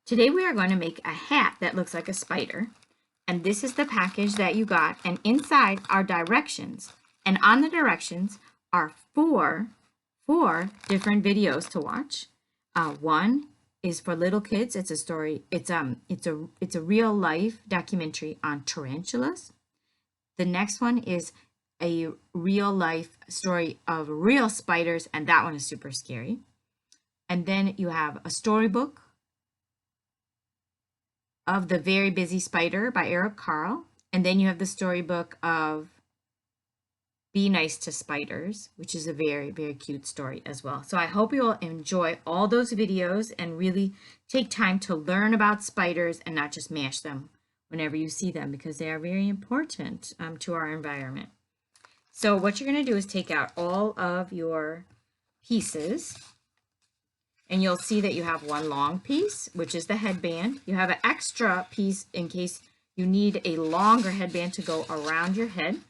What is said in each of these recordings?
Today we are going to make a hat that looks like a spider. And this is the package that you got. And inside are directions. And on the directions are four different videos to watch. One is for little kids. It's a story. It's a real life documentary on tarantulas. The next one is a real life story of real spiders, and that one is super scary. And then you have a storybook of The Very Busy Spider by Eric Carle. And then you have the storybook of Be Nice to Spiders, which is a very, very cute story as well. So I hope you will enjoy all those videos and really take time to learn about spiders and not just mash them whenever you see them, because they are very important to our environment. So what you're going to do is take out all of your pieces. And you'll see that you have one long piece, which is the headband. You have an extra piece in case you need a longer headband to go around your head.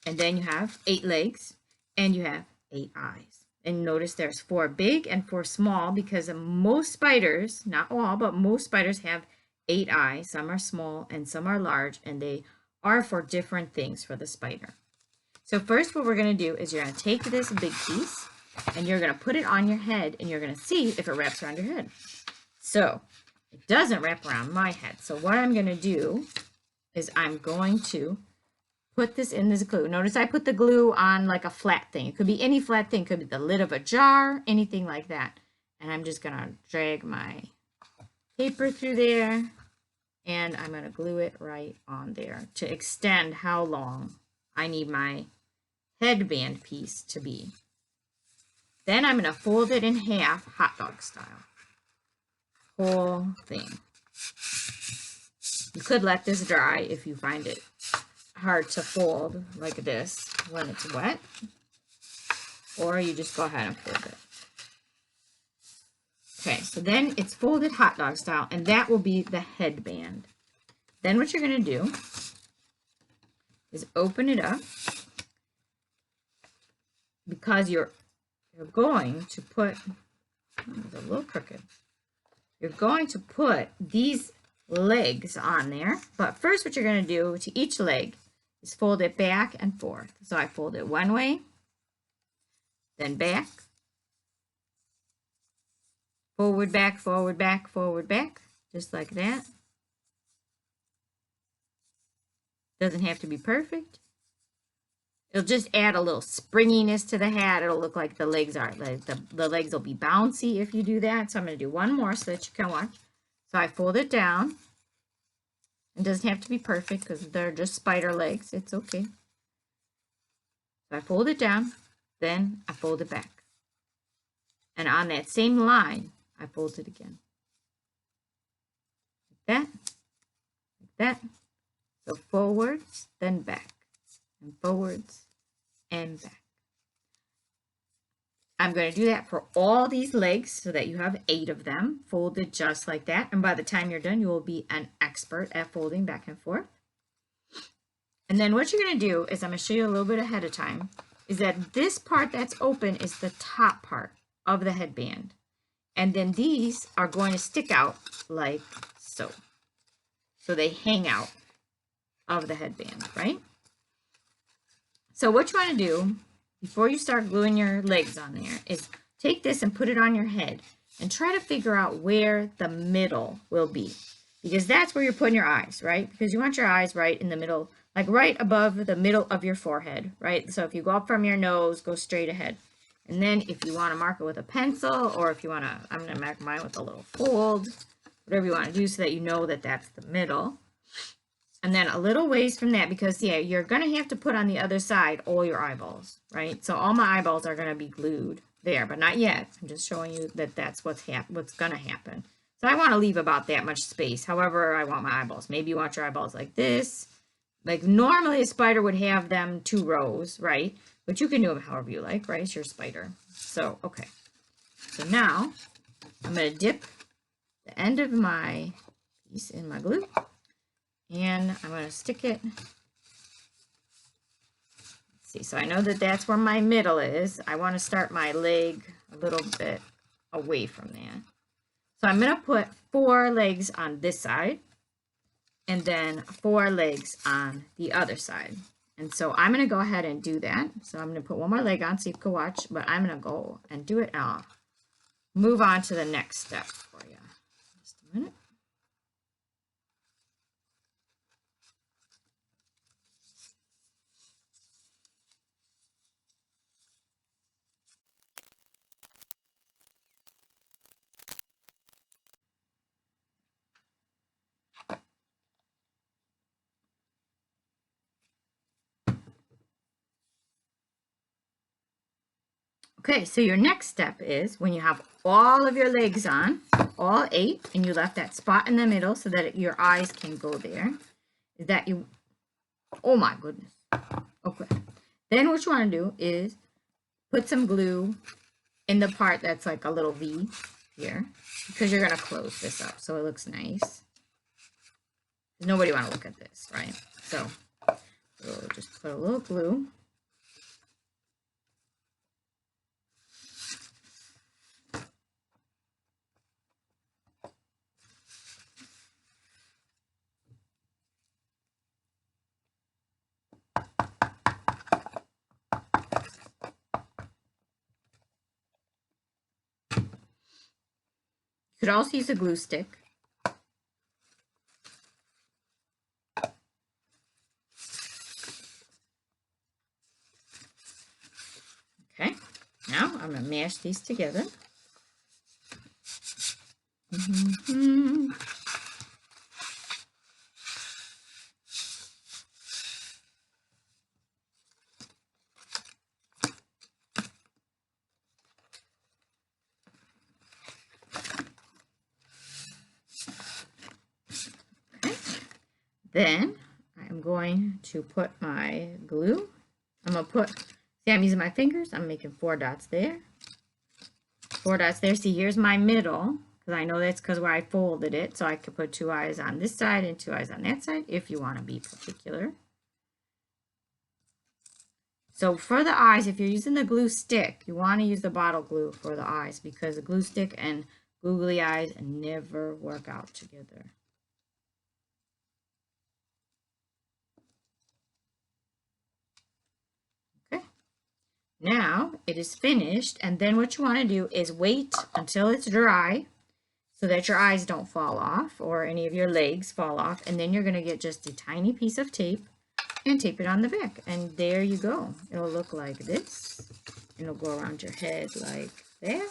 And then you have 8 legs and you have 8 eyes. And notice there's 4 big and 4 small, because most spiders, not all, but most spiders have 8 eyes. Some are small and some are large, and they are for different things for the spider. So first what we're going to do is you're going to take this big piece and you're going to put it on your head, and you're going to see if it wraps around your head. So it doesn't wrap around my head. So what I'm going to do is I'm going to put this in this glue. Notice I put the glue on like a flat thing. It could be any flat thing. It could be the lid of a jar, anything like that. And I'm just going to drag my paper through there, and I'm going to glue it right on there to extend how long I need my headband piece to be. Then I'm going to fold it in half, hot dog style. Whole thing. You could let this dry if you find it hard to fold like this when it's wet. Or you just go ahead and fold it. Okay, so then it's folded hot dog style, and that will be the headband. Then what you're going to do is open it up, because you're going to put, it's a little crooked. You're going to put these legs on there. But first what you're going to do to each leg is fold it back and forth. So I fold it one way, then back, forward, back, forward, back, forward, back, just like that. Doesn't have to be perfect. It'll just add a little springiness to the hat. It'll look like the legs are, like the legs will be bouncy if you do that. So I'm going to do one more so that you can watch. So I fold it down. It doesn't have to be perfect because they're just spider legs. It's okay. So I fold it down, then I fold it back. And on that same line, I fold it again. Like that. So forwards, then back. And forwards and back. I'm going to do that for all these legs so that you have 8 of them folded just like that. And by the time you're done, you will be an expert at folding back and forth. And then what you're going to do is, I'm going to show you a little bit ahead of time, is that this part that's open is the top part of the headband. And then these are going to stick out like so. So they hang out of the headband, right? So what you want to do before you start gluing your legs on there is take this and put it on your head and try to figure out where the middle will be, because that's where you're putting your eyes, right? Because you want your eyes right in the middle, like right above the middle of your forehead, right? So if you go up from your nose, go straight ahead. And then if you want to mark it with a pencil, or if you want to, I'm going to mark mine with a little fold, whatever you want to do so that you know that that's the middle. And then a little ways from that, because yeah, you're going to have to put on the other side all your eyeballs, right? So all my eyeballs are going to be glued there, but not yet. I'm just showing you that that's what's going to happen. So I want to leave about that much space. However, I want my eyeballs. Maybe you want your eyeballs like this. Like normally a spider would have them 2 rows, right? But you can do them however you like, right? It's your spider. So, okay. So now I'm going to dip the end of my piece in my glue. And I'm going to stick it. Let's see, so I know that that's where my middle is. I want to start my leg a little bit away from that. So I'm going to put 4 legs on this side and then 4 legs on the other side. And so I'm going to go ahead and do that. So I'm going to put one more leg on so you can watch, but I'm going to go and do it. I'll move on to the next step for you. Just a minute. Okay, so your next step is when you have all of your legs on, all 8, and you left that spot in the middle so that your eyes can go there, is that you, oh my goodness. Okay, then what you want to do is put some glue in the part that's like a little V here, because you're going to close this up so it looks nice. Nobody want to look at this, right? So we'll just put a little glue. You could also use a glue stick. Okay, now I'm going to mash these together. Then I'm going to put my glue. I'm going to put, see, I'm using my fingers. I'm making 4 dots there. 4 dots there. See, here's my middle, because I know that's because where I folded it. So I could put 2 eyes on this side and 2 eyes on that side if you want to be particular. So for the eyes, if you're using the glue stick, you want to use the bottle glue for the eyes because the glue stick and googly eyes never work out together. Now it is finished, and then what you want to do is wait until it's dry so that your eyes don't fall off or any of your legs fall off, and then you're going to get just a tiny piece of tape and tape it on the back, and there you go. It'll look like this, and it'll go around your head like that,